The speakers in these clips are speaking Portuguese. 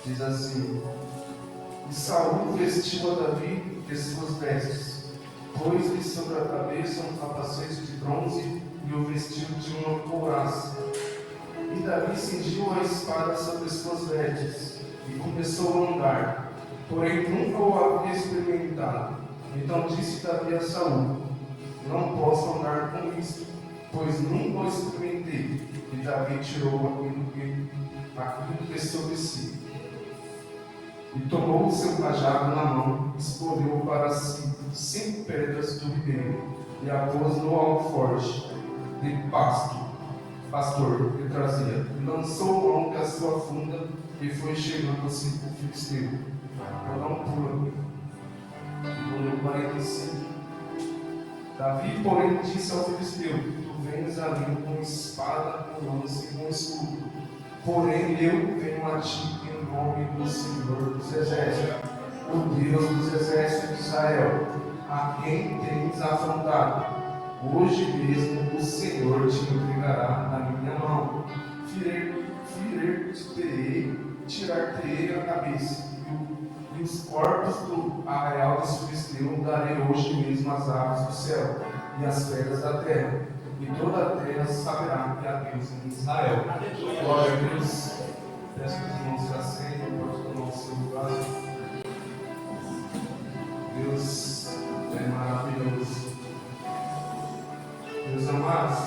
Diz assim: E Saul vestiu a Davi de suas vestes, pôs-lhe sobre a cabeça um capacete de bronze e o vestiu de uma couraça. E Davi cingiu a espada sobre suas vestes e começou a andar, porém nunca o havia experimentado. Então disse Davi a Saul: Não posso andar com isto, pois nunca o experimentei. E Davi tirou aquilo que sobre si. E tomou o seu cajado na mão, escolheu para si 5 pedras do ribeiro e a pôs no alforje de pastor que trazia, e lançou mão da sua funda e foi chegando assim o filisteu. Vou dar um pulo aqui. Vou no 45. Davi, porém, disse ao filisteu: Tu vens a mim com espada, com lança e com escudo, porém eu venho a ti em nome do Senhor dos Exércitos, o Deus dos Exércitos de Israel, a quem tens afrontado. Hoje mesmo o Senhor te entregará na minha mão. Ferir-te-ei, tirar-te-ei a cabeça, e os corpos do arraial dos filisteus darei hoje mesmo às aves do céu e às pedras da terra, e toda a terra saberá que há Deus em Israel. Glória a Deus. Peço que os irmãos se assentem, pode tomar o seu lugar. Deus é maravilhoso. Meus amados,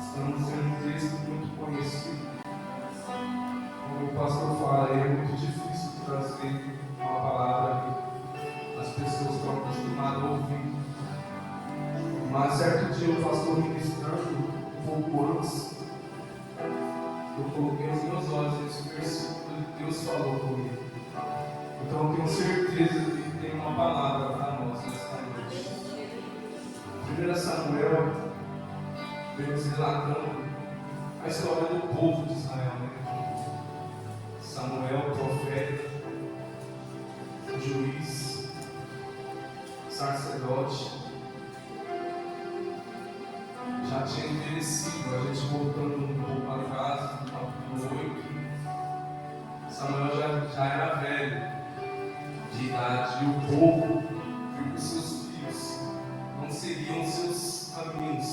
estamos em um texto muito conhecido. Como o pastor fala, é muito difícil trazer uma palavra que as pessoas estão acostumadas a ouvir. Mas certo dia o pastor ministrando, um pouco antes, eu coloquei os meus olhos nesse versículo que Deus falou comigo. Então eu tenho certeza que tem uma palavra para nós nesta noite. 1 Samuel vem nos relatando a história do povo de Israel, né? Samuel, profeta, juiz, sacerdote, já tinha envelhecido. A gente voltando um pouco atrás, no capítulo 8, Samuel já era velho de idade, e o povo viu que seus filhos não seguiam seus caminhos,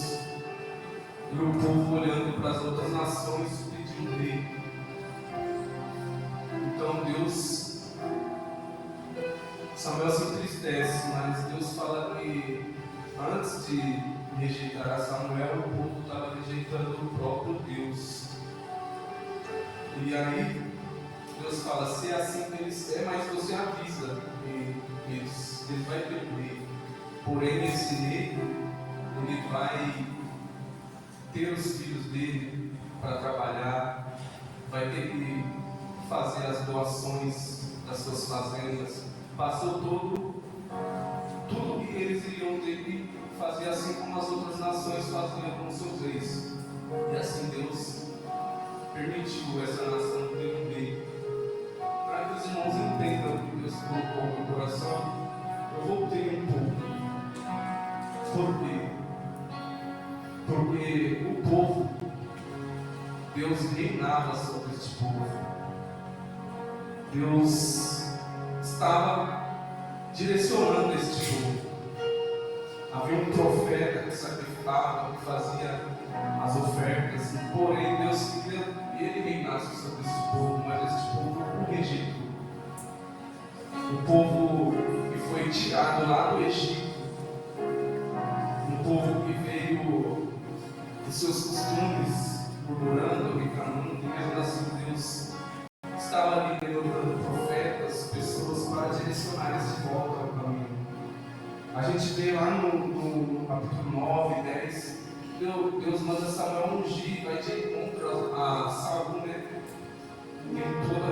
e o povo olhando para as outras nações pedindo rei. Então Samuel se entristece, mas Deus fala que antes de rejeitar a Samuel, o povo estava rejeitando o próprio Deus. E aí Deus fala: se é assim que eles querem, mas você avisa que eles vai ter um rei. Porém, esse rei, ele vai ter os filhos dele para trabalhar, vai ter que fazer as doações das suas fazendas. Passou tudo que eles iriam ter que fazer, assim como as outras nações faziam com seus reis. E assim Deus permitiu essa nação ter um rei. Para que os irmãos entendam o que Deus colocou no meu coração, eu voltei um pouco. Por quê? Porque o povo, Deus reinava sobre este povo. Deus estava direcionando este povo. Havia um profeta que sacrificava, que fazia as ofertas, porém Deus queria que ele reinasse sobre este povo, mas este povo o rejeitou. O povo que foi tirado lá do Egito, um povo que veio dos seus costumes, murmurando, reclamando, e mesmo assim Deus estava ali levantando profetas, pessoas para direcionar eles de volta ao caminho. A gente vê lá no capítulo 9, 10, Deus manda Samuel ungir, vai de encontro a Saul, né? Em todo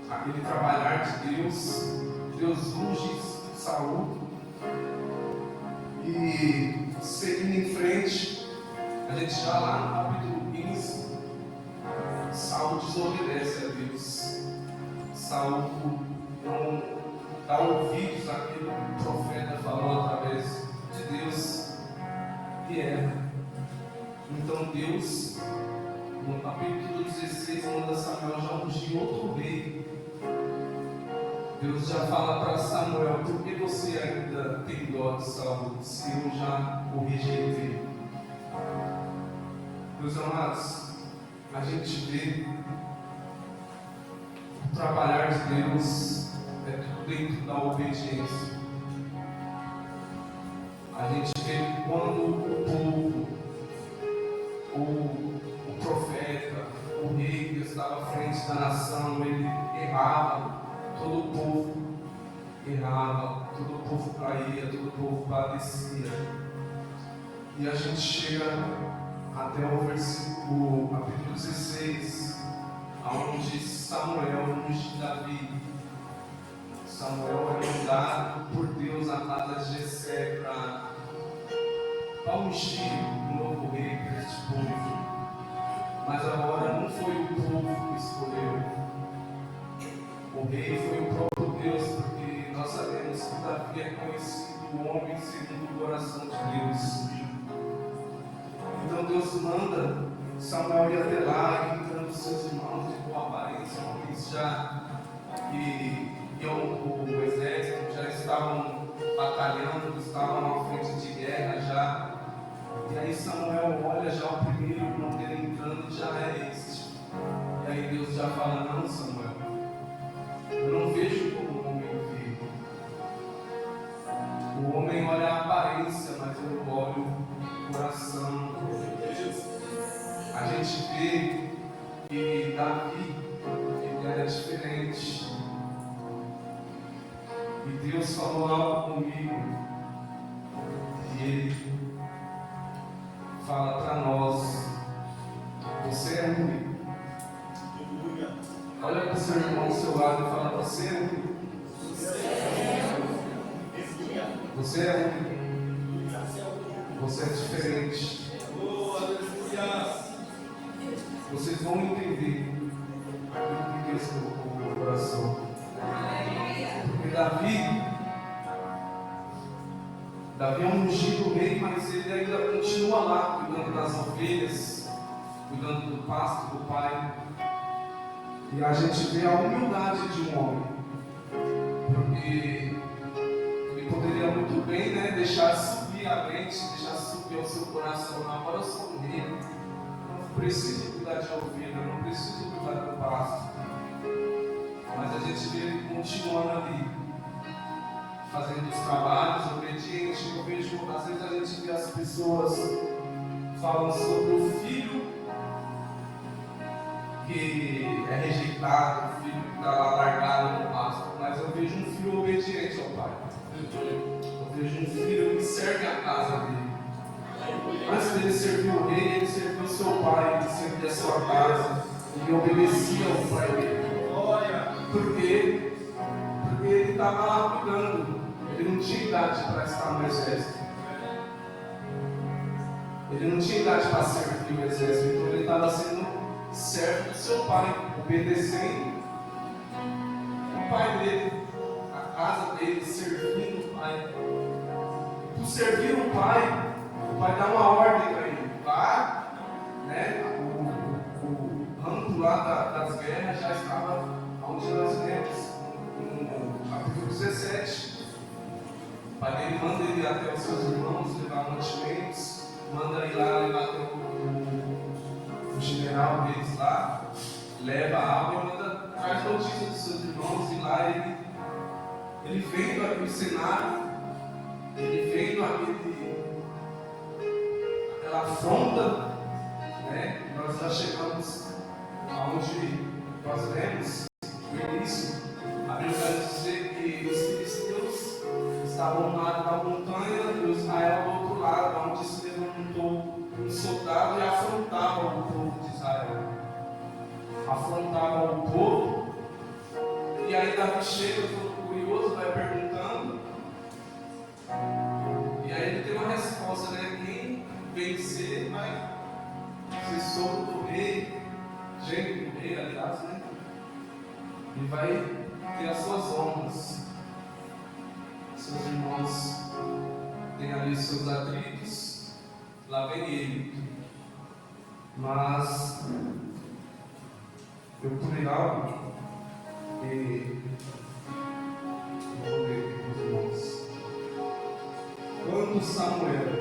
aquele trabalhar de Deus, Deus unge Saul. E seguindo em frente, a gente já lá no capítulo 15, Saul desobedece a Deus. Saul não dá ouvidos àquilo que o profeta falou através de Deus e erra. Então Deus, no capítulo 16, manda Samuel já ungir outro rei. Deus já fala para Samuel: por que você ainda tem dó de Saul, se eu já o rejeitei? Meus amados, a gente vê o trabalhar de Deus tudo dentro da obediência. A gente vê quando o povo, o profeta, o rei que estava à frente da nação, ele errava, todo o povo errava, todo o povo caía, todo o povo padecia. E a gente chega até o versículo, capítulo 16, onde Samuel unge Davi. Samuel é mandado por Deus na casa de Jessé para ungir um novo rei para este povo. Mas agora não foi o povo que escolheu. O rei foi o próprio Deus, porque nós sabemos que Davi é conhecido o homem segundo o coração de Deus. Então Deus manda Samuel ir até lá, encontrando seus irmãos de boa aparência, homens já que o exército já estavam batalhando, estavam à frente de guerra já. E aí Samuel olha já o primeiro irmão dele entrando, já é este. E aí Deus já fala: não, Samuel, eu não vejo como o homem vê. O homem olha a aparência, mas eu olho o coração. A gente vê que Davi, ele era diferente. E Deus falou algo comigo. E Ele fala para nós: você é único. Olha para o seu irmão ao seu lado e fala: você é único. Você é único. Você é diferente. Vocês vão entender aquilo que Deus colocou no meu coração. Porque Davi é um ungido rei, mas ele ainda continua lá, cuidando das ovelhas, cuidando do pasto do pai. E a gente vê a humildade de um homem, porque ele poderia muito bem, deixar subir a mente, deixar subir ao seu coração. Agora eu sou um rei, não preciso cuidar de ovelha, não preciso cuidar do pasto. Mas a gente vê ele continuando ali, fazendo os trabalhos, obediente. Eu vejo, às vezes a gente vê as pessoas falando sobre o filho que é rejeitado, o filho que está lá largado no pasto. Mas eu vejo um filho obediente ao pai. Eu vejo um filho que serve a casa dele. Antes dele servir o rei, ele serviu o seu pai, ele servia a sua casa, ele obedecia ao pai dele. Por quê? Porque ele estava lá cuidando. Ele não tinha idade para estar no exército. Ele não tinha idade para servir o exército. Então ele estava sendo servo do seu pai, obedecendo o pai dele, a casa dele, servindo o pai. Por servir o pai dá uma ordem para ele. Vá, o rango lá das guerras já estava onde nós lemos, no capítulo 17. O pai dele manda ele ir até os seus irmãos, levar mantimentos, manda ir lá levar até o general deles lá, leva água e manda, traz notícia dos seus irmãos. E lá ele vendo aquele cenário, ele vendo aquela afronta, nós já chegamos aonde nós lemos no início. A Bíblia vai dizer que os filisteus estavam lá na montanha e Israel do outro lado, onde se levantou um soldado e afrontava o povo de Israel. Afrontava o povo. E aí Davi chega, todo curioso, vai perguntando. E aí ele tem uma resposta, quem vencer vai ser sogro do rei, genro do rei, aliás, e vai ter as suas honras. Seus irmãos têm ali os seus atritos, lá vem ele. Mas Eu pulei algo e vou ler aqui com os irmãos. Quando Samuel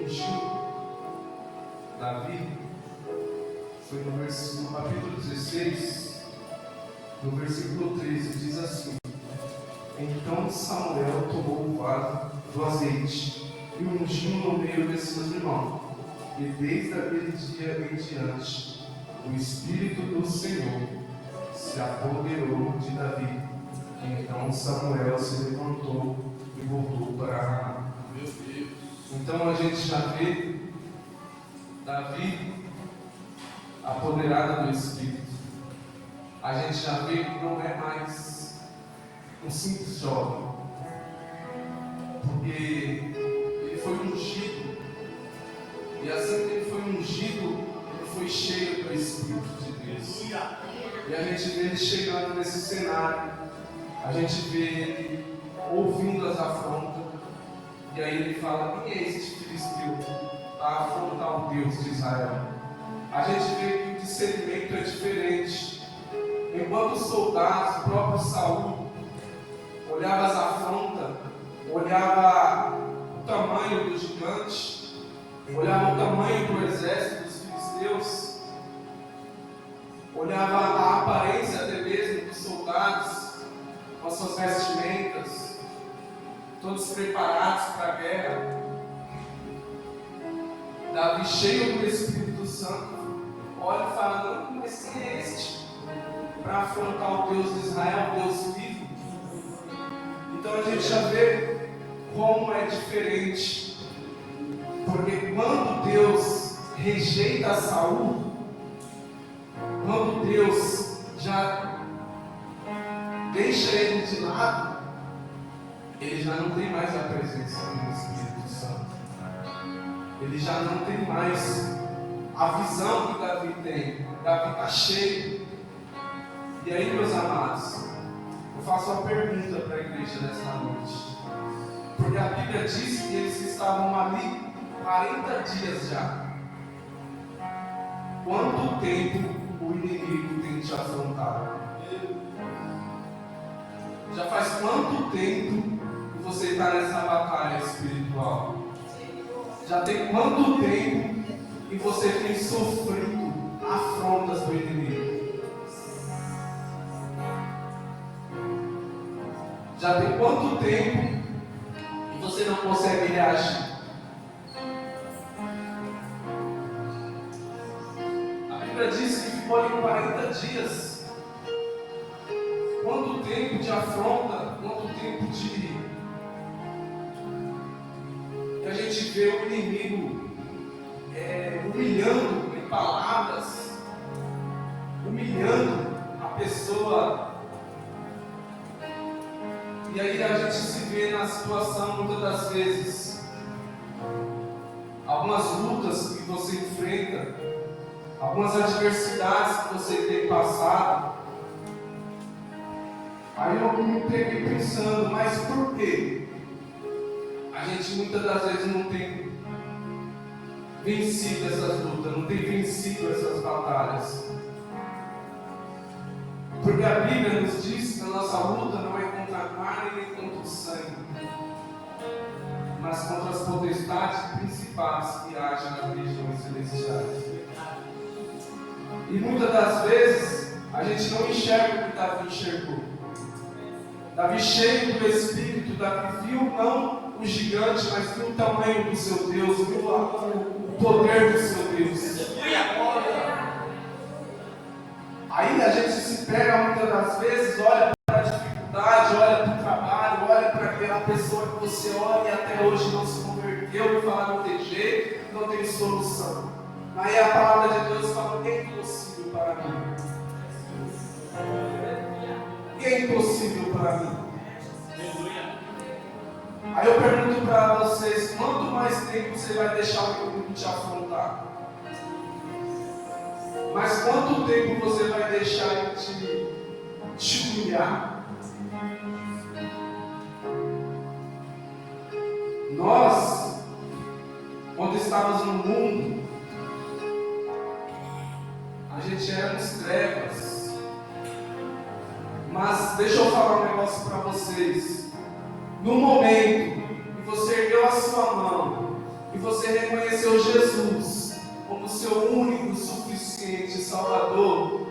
ungiu Davi, foi no capítulo 16, no versículo 13, diz assim: Então Samuel tomou o vaso do azeite e ungiu no meio de seus irmãos. E desde aquele dia em diante, o Espírito do Senhor se apoderou de Davi. Então Samuel se levantou e voltou para Ramá. Então a gente já vê Davi apoderado do Espírito. A gente já vê que não é mais um simples jovem, porque ele foi ungido. E assim que ele foi ungido, ele foi cheio do Espírito de Deus. E a gente vê ele chegando nesse cenário, a gente vê ele ouvindo as afrontas, e aí ele fala: quem é este filisteu para afrontar o Deus de Israel? A gente vê que o discernimento é diferente. Enquanto os soldados, o próprio Saul, olhava as afrontas, olhava o tamanho do gigante, olhava o tamanho do exército dos filisteus, olhava a aparência até mesmo dos soldados, com as suas vestimentas, todos preparados para a guerra. Davi, cheio do Espírito Santo, olha e fala: não, mas quem é este para afrontar o Deus de Israel, o Deus vivo? Então a gente já vê como é diferente. Porque quando Deus rejeita Saul, quando Deus já deixa ele de lado, ele já não tem mais a presença do Espírito Santo. Ele já não tem mais a visão que Davi tem. Davi está cheio. E aí, meus amados, eu faço uma pergunta para a igreja nessa noite. Porque a Bíblia diz que eles estavam ali 40 dias já. Quanto tempo o inimigo tem te afrontado? Já faz quanto tempo que você está nessa batalha espiritual? Já tem quanto tempo que você tem sofrido afrontas do inimigo? Já tem quanto tempo que você não consegue reagir? A Bíblia diz que ficou ali 40 dias. Quanto tempo de afronta, quanto tempo de que a gente vê o inimigo humilhando em palavras, humilhando a pessoa. E aí a gente se vê na situação, muitas das vezes, algumas lutas que você enfrenta, algumas adversidades que você tem passado. Aí eu me peguei pensando: mas por quê? A gente muitas das vezes não tem vencido essas lutas, não tem vencido essas batalhas. Porque a Bíblia nos diz que a nossa luta não é contra a carne nem contra o sangue, mas contra as potestades e principados que agem nas regiões celestiais. E muitas das vezes a gente não enxerga o que Davi enxergou. Davi, cheio do Espírito, Davi viu não o gigante, mas viu o tamanho do seu Deus, viu o poder do seu Deus. Aí a gente se pega muitas das vezes, olha para a dificuldade, olha para o trabalho, olha para aquela pessoa que você olha e até hoje não se converteu e fala: não tem jeito, não tem solução. Aí a palavra de Deus fala: é impossível para mim. É impossível para mim. Aí eu pergunto para vocês: quanto mais tempo você vai deixar o inimigo te afrontar? Mas quanto tempo você vai deixar ele te humilhar? Nós, quando estávamos no mundo, a gente gente éramos trevas. Mas deixa eu falar um negócio para vocês. No momento que você ergueu a sua mão e você reconheceu Jesus como seu único, suficiente Salvador,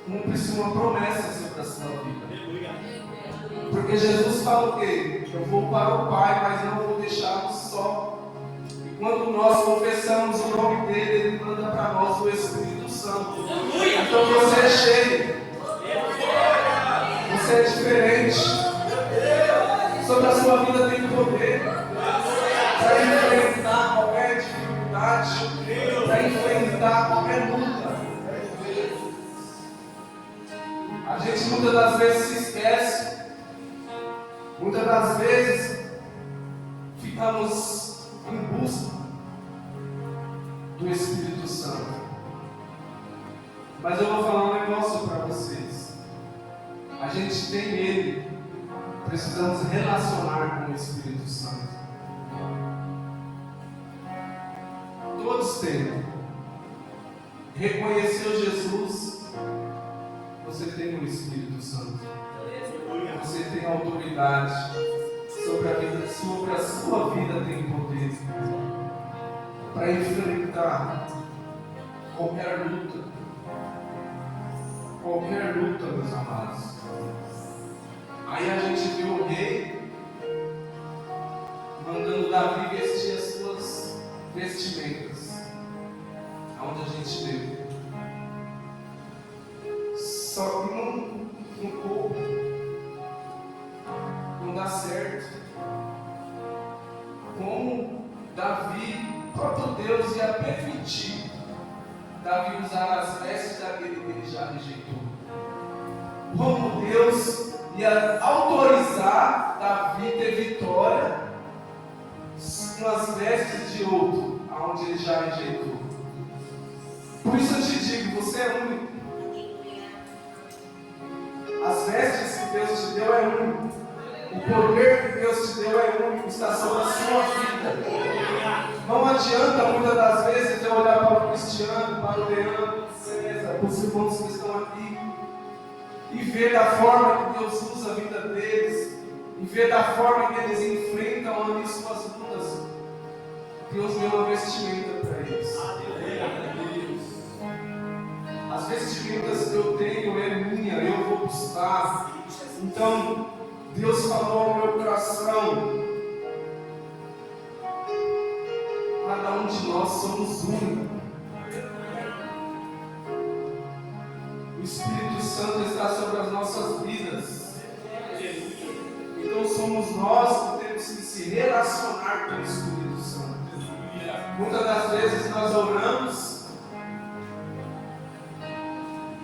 cumpre-se uma promessa sobre a sua vida. Porque Jesus fala o quê? Eu vou para o Pai, mas não vou deixá-lo só. E quando nós confessamos o nome dele, ele manda para nós o Espírito Santo. Então você é cheio. Você é diferente. Sobre a sua vida tem poder para enfrentar qualquer dificuldade, para enfrentar qualquer luta. A gente muitas das vezes se esquece. Muitas das vezes ficamos em busca do Espírito Santo. Mas eu vou falar um negócio para vocês. A gente tem Ele. Precisamos relacionar com o Espírito Santo. Todos têm. Reconheceu Jesus, você tem o Espírito Santo. Você tem autoridade sobre a sua vida tem poder para enfrentar qualquer luta, meus amados. Aí a gente viu o rei mandando Davi vestir as suas vestimentas, aonde a gente deu. Só que no corpo não dá certo. Como Davi, o próprio Deus, ia permitir Davi usar as vestes daquele que ele já rejeitou? Como Deus ia autorizar Davi ter vitória com as vestes de outro, aonde ele já rejeitou? Por isso eu te digo, você é único. As vestes que Deus te deu é único. O poder que Deus te deu é único, está sobre a sua vida. Não adianta muitas das vezes eu olhar para o Cristiano, para o Leandro, César, para os irmãos que estão aqui, e ver da forma que Deus usa a vida deles, e ver da forma que eles enfrentam ali suas lutas. Deus deu uma vestimenta para eles. As vestimentas que eu tenho é minha, eu vou buscar. Então, Deus falou no meu coração: cada um de nós somos únicos. O Espírito Santo está sobre as nossas vidas. Então somos nós que temos que se relacionar com o Espírito Santo. Muitas das vezes nós oramos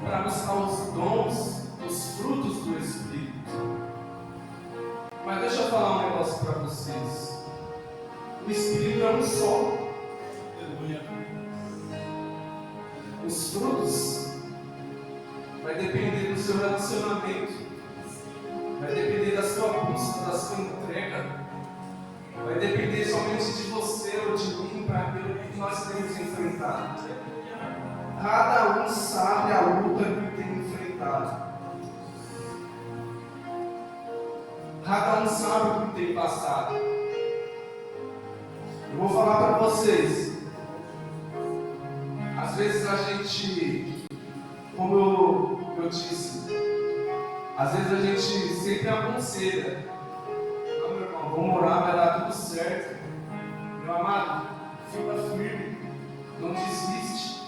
para buscar os dons, os frutos do Espírito. Mas deixa eu falar um negócio para vocês. O Espírito é um só. Os frutos vai depender do seu relacionamento, vai depender da sua busca, da sua entrega, vai depender somente de você ou de mim para aquilo que nós temos enfrentado. Cada um sabe a luta que tem enfrentado. Cada um sabe o que tem passado. Eu vou falar para vocês. Às vezes a gente, como eu disse, às vezes a gente sempre aconselha: não, meu irmão, vamos orar, vai dar tudo certo. Meu amado, fica firme, não desiste.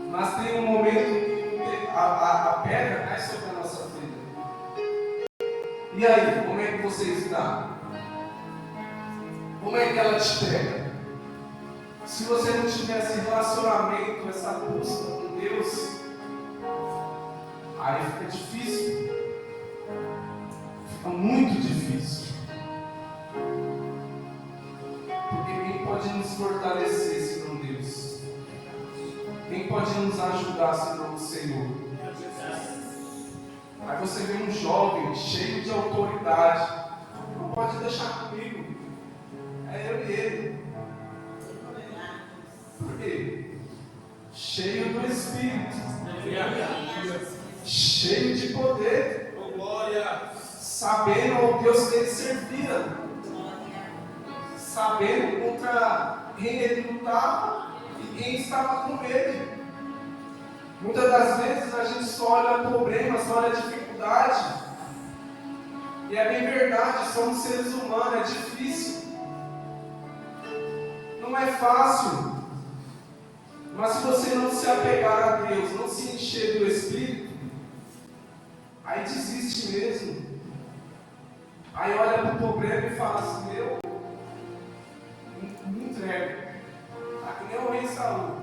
Mas tem um momento que a pedra cai sobre a nossa vida. E aí, como é que você está? Como é que ela te pega? Se você não tiver esse relacionamento, essa busca com Deus, aí fica difícil. Fica muito difícil. Porque quem pode nos fortalecer senão Deus? Quem pode nos ajudar senão o Senhor? Aí você vê um jovem cheio de autoridade. Não pode deixar comigo. É eu e ele. Por quê? cheio do Espírito, cheio de poder, sabendo ao Deus que ele servia, sabendo contra quem ele lutava e quem estava com ele. Muitas das vezes a gente só olha problemas, só olha dificuldade, e é bem verdade, somos seres humanos, é difícil, não é fácil. Mas se você não se apegar a Deus, não se encher do Espírito, aí desiste mesmo. Aí olha para o problema e fala assim: meu, me entrego. Aqui nem o rei Saul.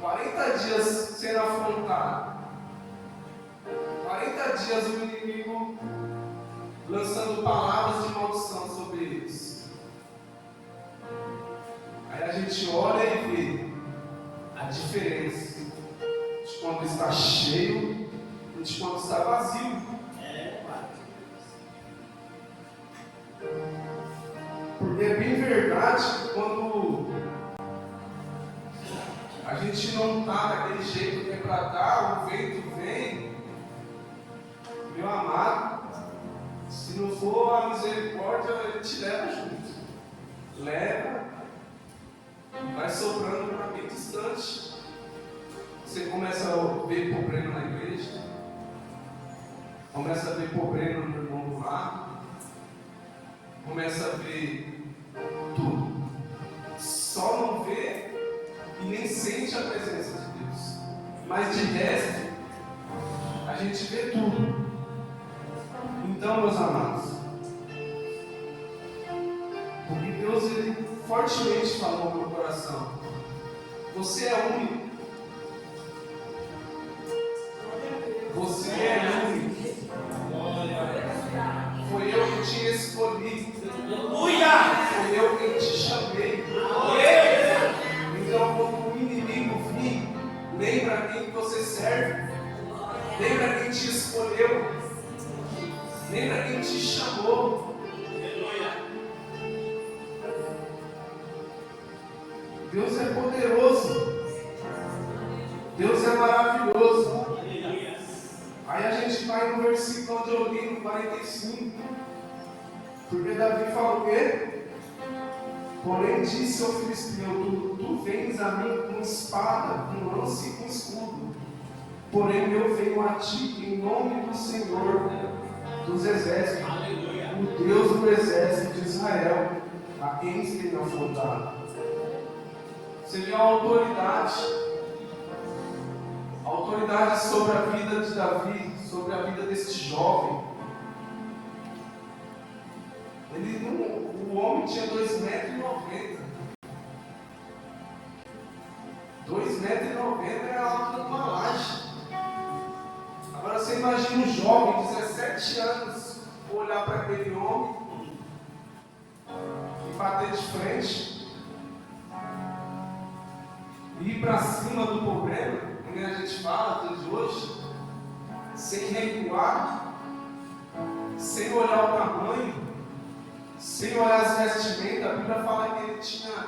40 dias sendo afrontado. 40 dias o inimigo lançando palavras de maldição sobre eles. Aí a gente olha e vê a diferença de quando está cheio e de quando está vazio. Porque é bem verdade que quando a gente não está daquele jeito que é para dar, o vento vem, meu amado, se não for a misericórdia, ele te leva junto. Leva e vai soprando para bem distante. Você começa a ver problema na igreja, começa a ver problema no irmão do lado, começa a ver tudo. Só não vê e nem sente a presença de Deus. Mas de resto, a gente vê tudo. Então, meus amados, porque Deus ele fortemente falou no meu coração: você é único. Você é único. Foi eu que te escolhi. Foi eu quem te chamei. Então, quando o inimigo vir, lembra quem você serve. Lembra quem te escolheu. Lembra quem te chamou. Deus é poderoso. Deus é maravilhoso. Aí a gente vai no versículo onde eu li, no 45. Porque Davi fala o quê? Porém disse ao filisteu: tu vens a mim com espada, com lança e com escudo. Porém eu venho a ti em nome do Senhor dos exércitos, o Deus do exército de Israel, a quem tem afrontado. Você vê a autoridade sobre a vida de Davi, sobre a vida deste jovem. O homem tinha 2,90 m. 2,90 m era a altura de uma laje. Agora você imagina um jovem de 17 anos olhar para aquele homem e bater de frente e ir para cima do problema, como a gente fala até de hoje, sem recuar, sem olhar o tamanho, sem olhar as vestimentas. A Bíblia fala que ele tinha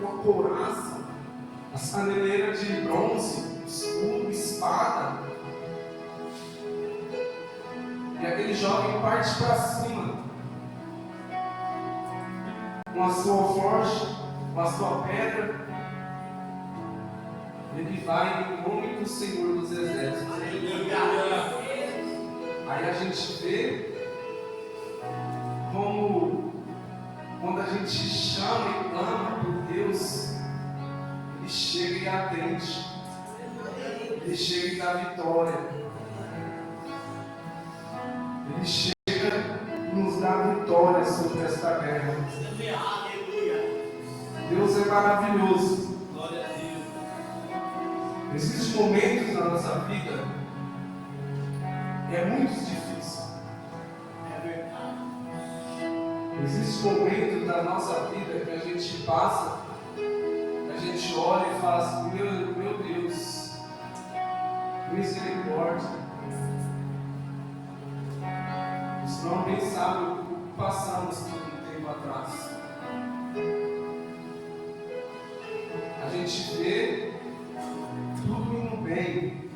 uma couraça, as caneleiras de bronze, escudo, espada. E aquele jovem parte para cima, com a sua forja, com a sua pedra. Ele vai em nome do Senhor dos exércitos. Aí a gente vê como, quando a gente chama e clama por Deus, Ele chega e atende. Ele chega e dá vitória. Ele chega e nos dá vitória sobre esta guerra. Deus é maravilhoso. Existem momentos na nossa vida que é muito difícil. Existem momentos da nossa vida que a gente passa, a gente olha e fala assim: meu Deus, misericórdia. Os não bem sabem o que passamos todo tempo atrás. A gente vê bem.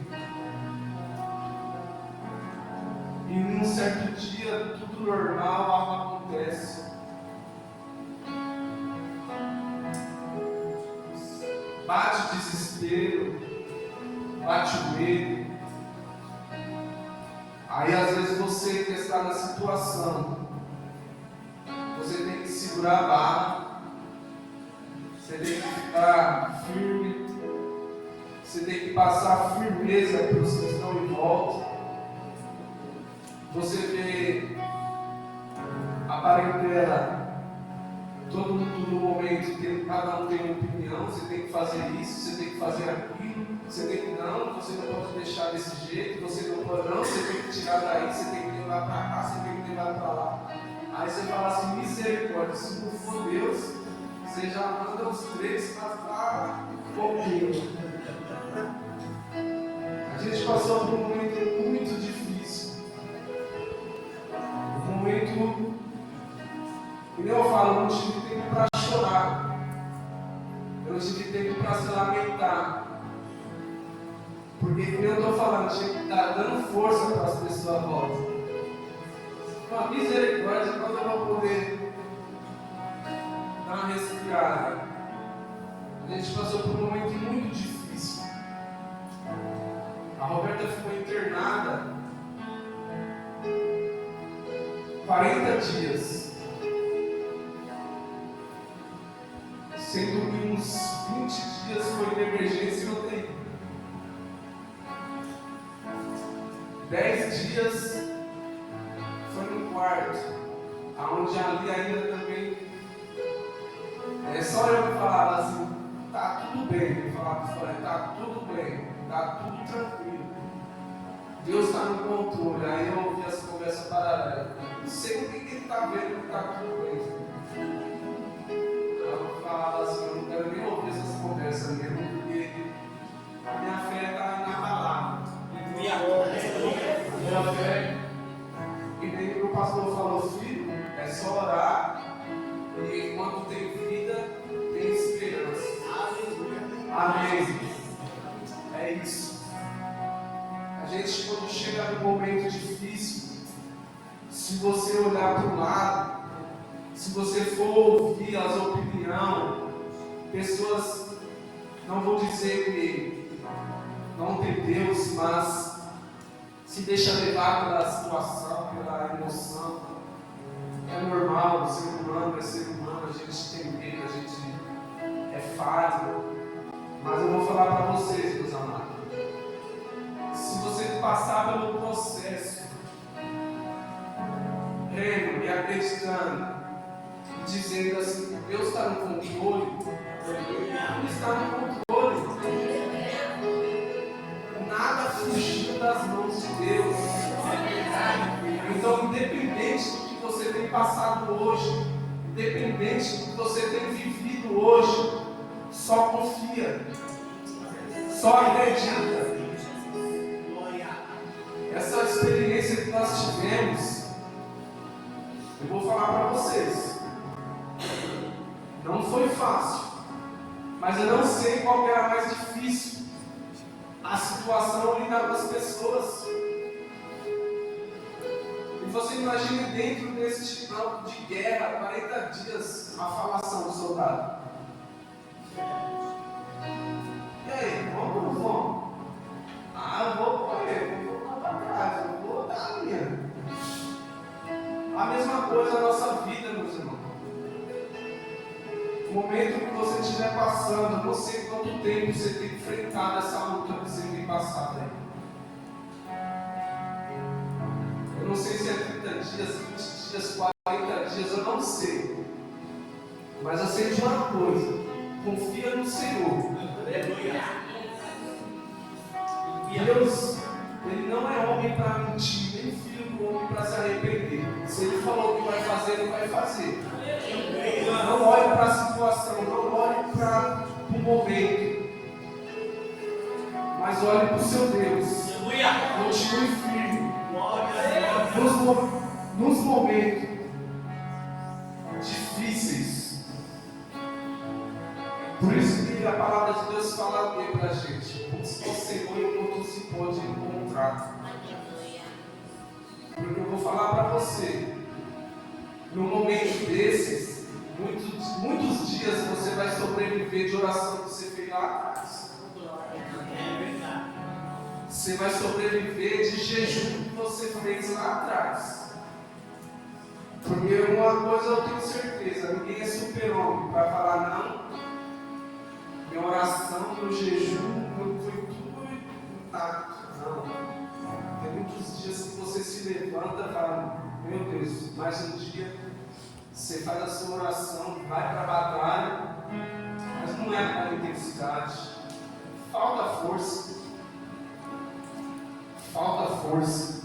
E num certo dia, tudo normal, algo acontece. Bate o desespero, bate o medo. Aí às vezes você que está na situação, você tem que segurar a barra, você tem que ficar firme, você tem que passar firmeza para os que estão em volta. Você vê a parentela, todo mundo no momento, cada um tem uma opinião, você tem que fazer isso, você tem que fazer aquilo, você tem que não, você não pode deixar desse jeito, você não pode não, você tem que tirar daí, você tem que levar para cá, você tem que levar para lá. Aí você fala assim, misericórdia, se não for Deus, você já manda os três para pouquinho. A gente passou por um momento muito difícil. Um momento, como eu falo, eu não tive tempo para chorar. Eu não tive tempo para se lamentar. Porque, como eu estou falando, tinha que estar dando força para as pessoas à volta. Com a misericórdia, quando eu vou poder dar uma respirada. A gente passou por um momento muito difícil. A Roberta ficou internada 40 dias. Sendo que uns 20 dias foi de emergência e UTI. 10 dias foi no quarto, aonde ali ainda também só eu que falava assim, tá tudo bem. Eu falava para ele, tá tudo bem, tá tudo tranquilo. Deus está no controle. Aí eu ouvi as conversas paralelas. Não sei o que ele está vendo que está tudo bem. Eu falava assim, eu não quero nem ouvir essas conversas mesmo, porque a minha fé está inabalável. Minha fé, e nem o pastor falou, filho, é só orar, e enquanto tem vida, tem esperança. Amém. É isso. A gente, quando chega num momento difícil, se você olhar para o lado, se você for ouvir as opiniões, pessoas, não vou dizer que não tem Deus, mas se deixa levar pela situação, pela emoção. É normal, ser humano é ser humano, a gente tem medo, a gente é falho. Mas eu vou falar para vocês, meus amados. Se você passar pelo processo, crendo e acreditando, e dizendo assim, Deus está no controle, Ele está no controle. Nada fugiu das mãos de Deus. Então, independente do que você tem passado hoje, independente do que você tem vivido hoje, só confia, só acredita. Essa experiência que nós tivemos, eu vou falar para vocês, não foi fácil, mas eu não sei qual era mais difícil, a situação lidar com as pessoas. E você imagina dentro desse campo de guerra, 40 dias, a falação do soldado. E aí, vamos ou não vamos? Eu vou correr, vou voltar para casa, eu vou dar a minha. A mesma coisa na nossa vida, meus irmãos. O momento que você estiver passando, eu não sei quanto tempo você tem enfrentado essa luta que você tem passado aí. Eu não sei se é 30 dias, 20 dias, 40 dias, eu não sei. Mas eu sei de uma coisa: confia no Senhor. Deus, Ele não é homem para mentir, nem filho do homem para se arrepender. Se Ele falou que vai fazer, Ele vai fazer. Não olhe para a situação, não olhe para o momento, mas olhe para o seu Deus. Continue firme. Nos momentos difíceis. Por isso que a palavra de Deus fala aqui para a gente: busca o Senhor você, num momento desses, muitos dias você vai sobreviver de oração que você fez lá atrás. Você vai sobreviver de jejum que você fez lá atrás. Porque uma coisa eu tenho certeza, ninguém é super-homem para falar não. Minha oração, meu jejum, foi tudo intacto. Não. Tem muitos dias que você se levanta e fala, meu Deus, mais um dia você faz a sua oração, vai para a batalha, mas não é com intensidade. Falta força. Falta força.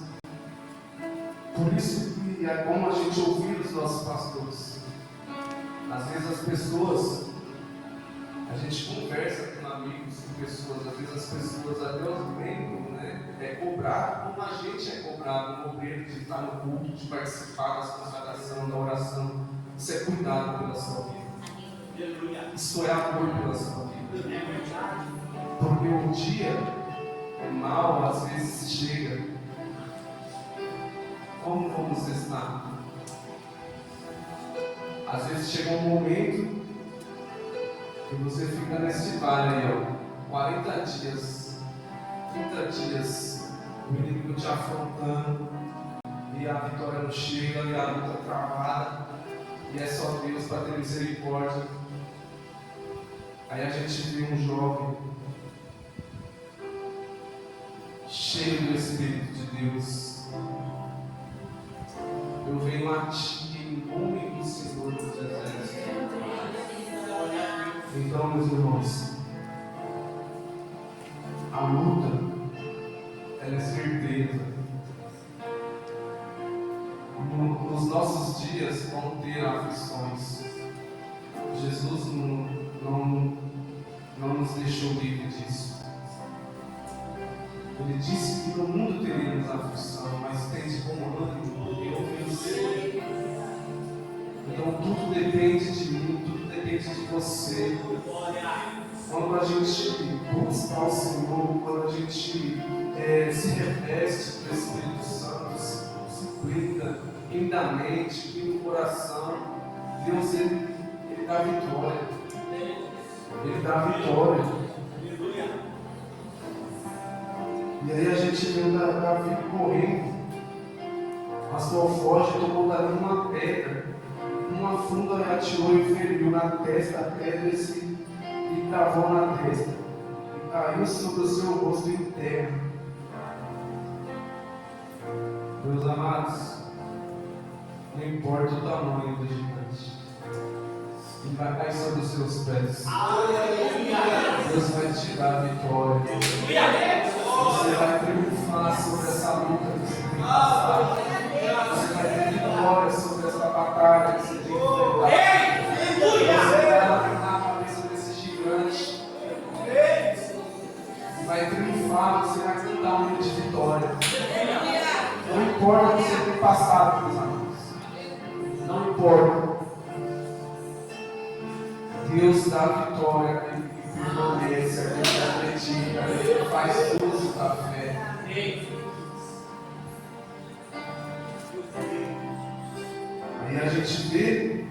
Por isso que é bom a gente ouvir os nossos pastores. Às vezes as pessoas, a gente conversa com amigos, com pessoas, às vezes as pessoas até os membros, né, é cobrado como a gente é cobrado, no obreiro de estar no culto, de participar das consagrações, da oração. Isso é cuidado pela sua vida. Isso é amor pela sua vida. Porque o dia mal às vezes chega. Como vamos estar? Às vezes chega um momento que você fica nesse vale aí, 40 dias, 30 dias, o inimigo te afrontando, e a vitória não chega, e a luta travada, e é só Deus para ter misericórdia. Aí a gente vê um jovem cheio do Espírito de Deus. Eu venho a ti em nome do Senhor dos Exércitos. Então, meus irmãos, a luta, ela é certeza. Nos nossos dias vão ter aflições. Jesus não nos deixou livre disso. Ele disse que no mundo teríamos aflição, mas tende como ânimo, eu venci. Então tudo depende de mim, tudo depende de você. Quando a gente busca ao Senhor, quando a gente se reveste do Espírito Santo, se blinda lindamente, blinda o coração, Deus ele dá vitória. Ele dá vitória. E aí a gente vê Davi correndo, a sua alforje tomou dali uma pedra, uma funda atirou e feriu na testa a pedra e cravou na testa, e caiu sobre o seu rosto em terra. Meus amados, não importa o tamanho do gigante, ele vai cair sobre os seus pés. Deus vai te dar a vitória. Você vai triunfar sobre essa luta que você tem que passar. Você vai ter vitória sobre essa batalha que você tem que enfrentar. Você vai arrancar a cabeça desse gigante. Vai triunfar, você vai cantar um hino de vitória. Não importa o que você tem passado, meus amigos. Não importa. Deus dá vitória e permanece, a gente acredita, ele faz uso da fé. Aí a gente vê,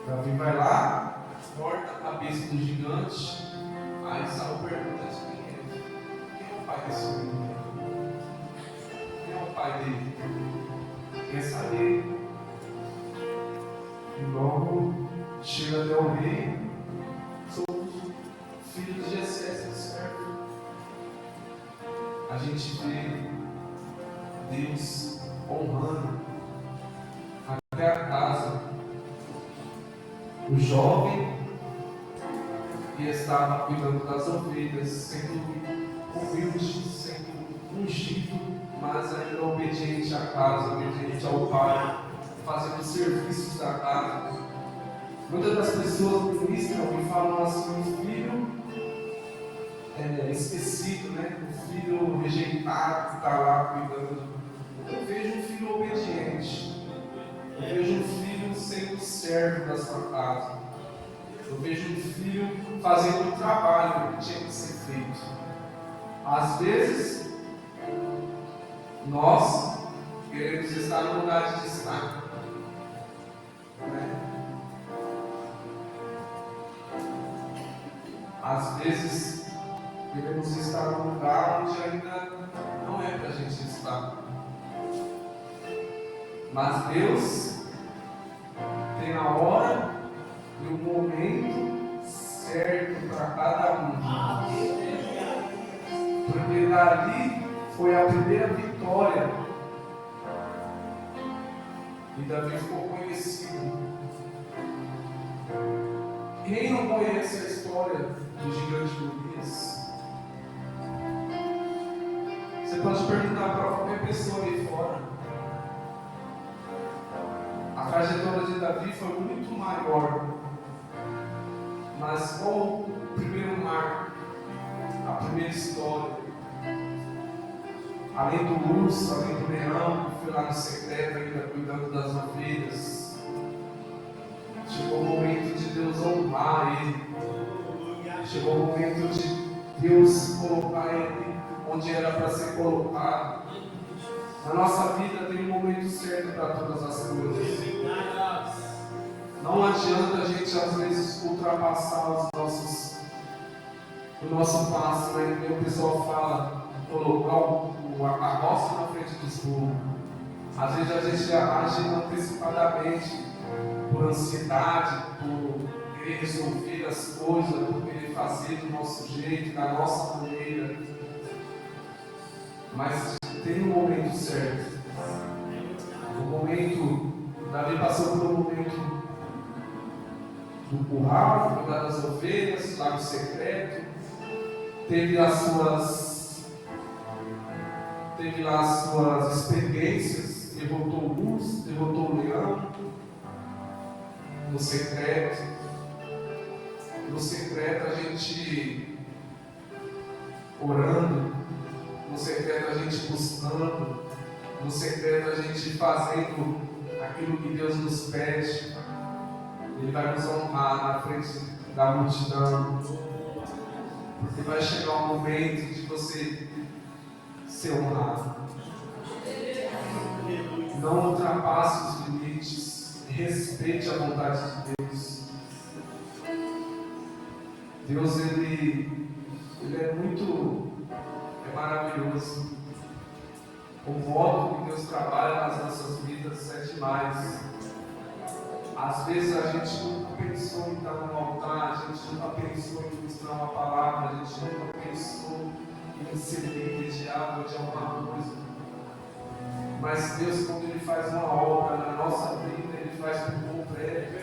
Davi vai lá, corta a cabeça do gigante, aí Saul pergunta de quem é o pai desse menino? Quem é o pai dele? Quer saber? E logo chega até o rei, somos filhos de Jessé, certo? A gente vê Deus honrando até a casa. O jovem que estava cuidando das ovelhas, sendo humilde, sendo ungido, mas ainda obediente à casa, obediente ao pai, fazendo serviços da casa. Muitas das pessoas ministram e falam assim, o filho esquecido, né? O filho rejeitado que está lá cuidando. Eu vejo um filho obediente. Eu vejo um filho sendo servo da sua casa. Eu vejo um filho fazendo o trabalho que tinha que ser feito. Às vezes, nós queremos estar no lugar de destaque. Às vezes, queremos estar num lugar onde ainda não é para a gente estar. Mas Deus tem a hora e o momento certo para cada um. Porque dali foi a primeira vitória. E Davi ficou conhecido. Quem não conhece a história do gigante Golias? Você pode perguntar para qualquer pessoa aí fora. A trajetória de Davi foi muito maior. Mas qual o primeiro marco? A primeira história? Além do urso, além do leão, que foi lá no secreto ainda cuidando das ovelhas. Chegou o momento de Deus honrar ele. Chegou o momento de Deus colocar ele onde era para ser colocado. Na nossa vida tem um momento certo para todas as coisas. Não adianta a gente às vezes ultrapassar o nosso passo, né? E o pessoal fala, colocar a roça na frente dos burros. Às vezes a gente age antecipadamente por ansiedade, por querer resolver as coisas, por querer fazer do nosso jeito, da nossa maneira. Mas tem um momento certo. O momento, Davi passou pelo momento do curral, cuidar das ovelhas, lá no secreto. Teve lá as suas experiências, derrotou o urso, derrotou o leão, no secreto. No secreto a gente orando, no secreto a gente buscando, no secreto a gente fazendo aquilo que Deus nos pede. Ele vai nos honrar na frente da multidão. Porque vai chegar um momento de você ser honrado. Não ultrapasse os limites. Respeite a vontade de Deus. Deus, Ele é maravilhoso. O modo que Deus trabalha nas nossas vidas é demais. Às vezes a gente nunca pensou em estar no altar, a gente nunca pensou em ministrar uma palavra, a gente nunca pensou em ser líder de algo, de alguma coisa. Mas Deus, quando Ele faz uma obra na nossa vida, Ele faz por completo.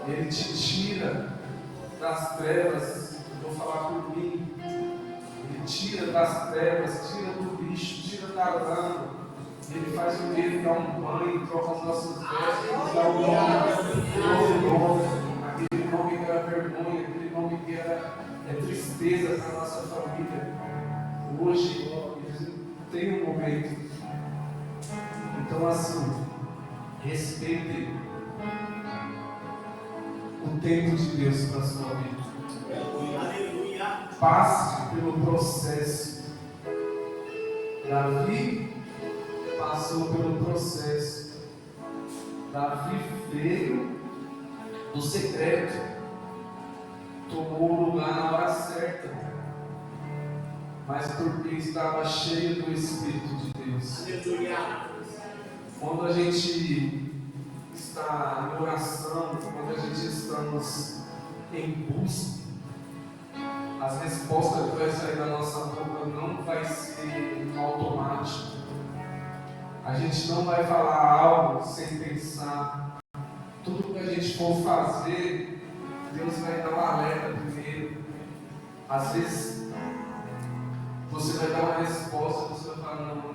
Ele te tira das trevas, vou falar por mim. Ele tira das trevas, tira do lixo, tira da lama. Ele faz o que? Ele dá um banho, troca os nossos vestes, dá um nome, aquele nome que era vergonha, aquele nome que era tristeza para a nossa família. Hoje, tem um momento. Então, assim, respeite o tempo de Deus para a sua vida. Passe pelo processo. Davi passou pelo processo. Davi veio do secreto, tomou o lugar na hora certa, mas porque estava cheio do Espírito de Deus. Quando a gente está em oração, quando a gente estamos em busca, as respostas que vai sair da nossa boca não vai ser automático. A gente não vai falar algo sem pensar. Tudo que a gente for fazer, Deus vai dar um alerta primeiro. Às vezes, você vai dar uma resposta, você vai falar, não,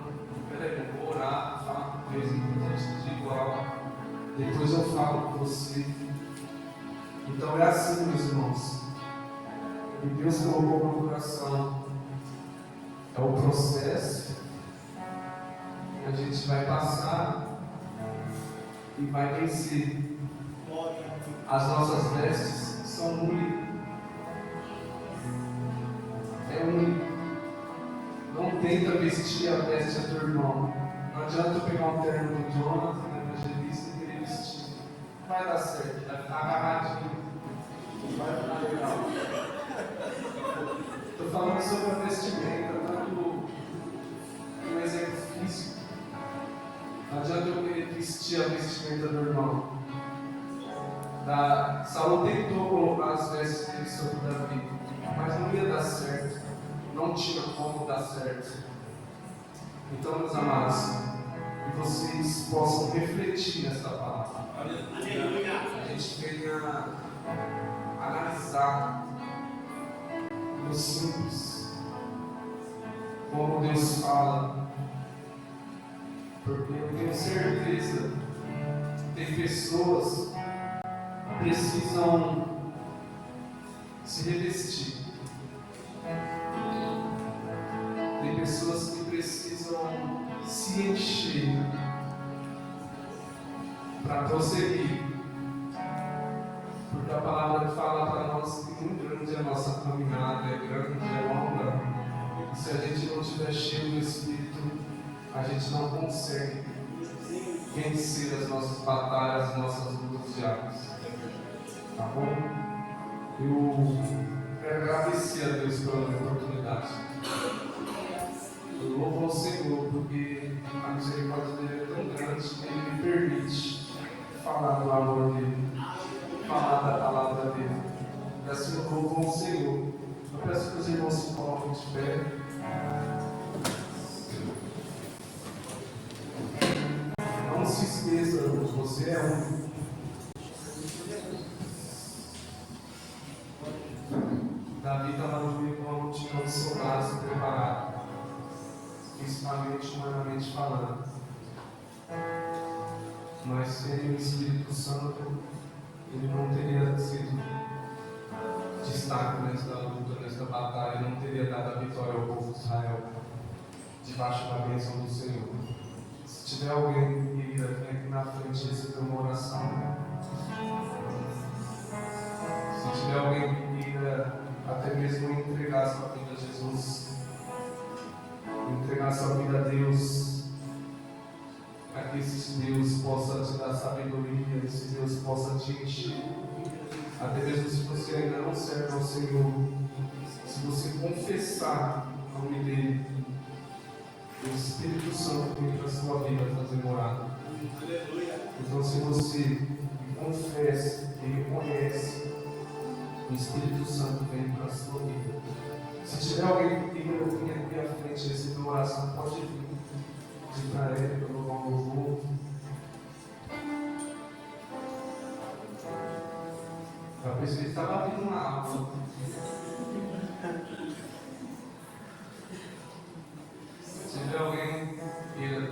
peraí, eu vou orar, falar com Deus, enquanto eu te digo algo. Depois eu falo com você. Então é assim, meus irmãos. E Deus colocou no coração. É o processo. A gente vai passar e vai vencer. As nossas vestes são únicas. É único. Não tenta vestir a veste do teu irmão. Não adianta eu pegar um terno do Jonathan, do evangelista, e querer vestir. Não vai dar certo, vai ficar agarradinho. Não vai ficar legal. Estou falando sobre a vestimenta, tanto um exemplo físico. Não adianta eu querer vestir a vestimenta do irmão. Saul tentou colocar as vestes dele sobre Davi, mas não ia dar certo. Não tinha como dar certo. Então, meus amados, que vocês possam refletir nessa palavra. A gente venha analisar no simples como Deus fala, porque eu tenho certeza que tem pessoas que precisam se revestir, tem pessoas que precisam se encher para prosseguir, porque a palavra fala para nós que muito grande é a nossa caminhada, é grande, é longa, e se a gente não estiver cheio do Espírito, a gente não consegue vencer as nossas batalhas, as nossas lutas diárias. Tá bom? Eu quero agradecer a Deus pela oportunidade. Eu louvo ao Senhor porque a misericórdia dele é tão grande que ele me permite falar do amor dele, falar da palavra dele. E assim eu louvo ao Senhor. Eu peço que os irmãos se coloquem de pé. Não se esqueça, você é único. Davi estava no meio de uma multidão de soldados preparados, principalmente humanamente falando. Mas sem o Espírito Santo, ele não teria sido destaque nesta luta, nesta batalha, não teria dado a vitória ao povo de Israel, debaixo da bênção do Senhor. Se tiver alguém que vir aqui na frente receber uma oração, se tiver alguém que queira até mesmo entregar sua vida a Jesus, entregar sua vida a Deus, para que esse Deus possa te dar sabedoria, esse Deus possa te encher, até mesmo se você ainda não serve ao Senhor, se você confessar o nome dele, o Espírito Santo vem para a sua vida fazer morada. Então, se você confessa e reconhece, o Espírito Santo vem para a sua vida. Se tiver alguém que queira vir aqui à frente receber uma oração, pode vir. De para ele, para louvar o louvor. Eu pensei que ele estava vindo uma aula. Se tiver alguém que queira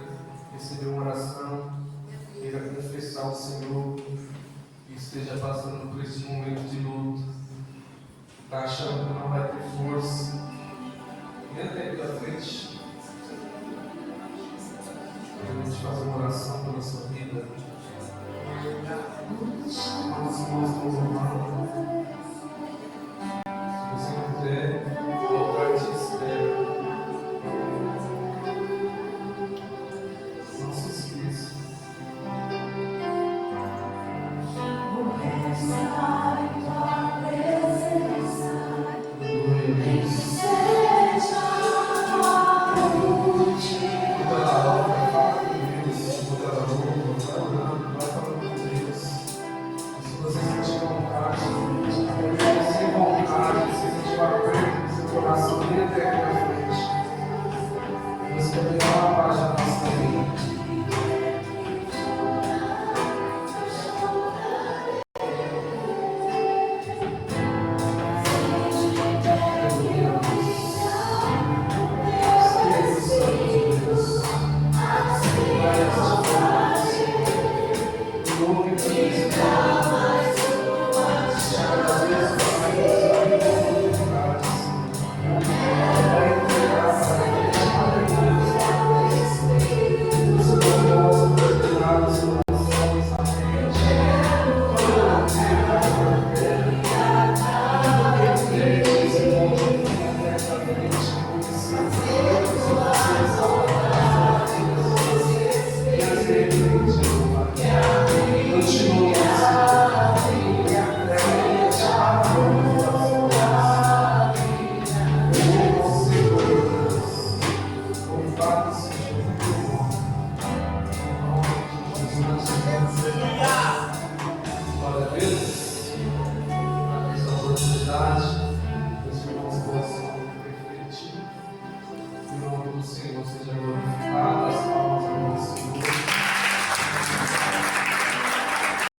receber uma oração, queira confessar ao Senhor, que esteja passando por esse momento de luto, está achando que não vai ter força, vem até aqui à frente. Queremos fazer uma oração pela sua vida. Vamos louvando. Se você quiser, o Pai te espera. Não se esqueça. Sem vontade, sem sentir aperto,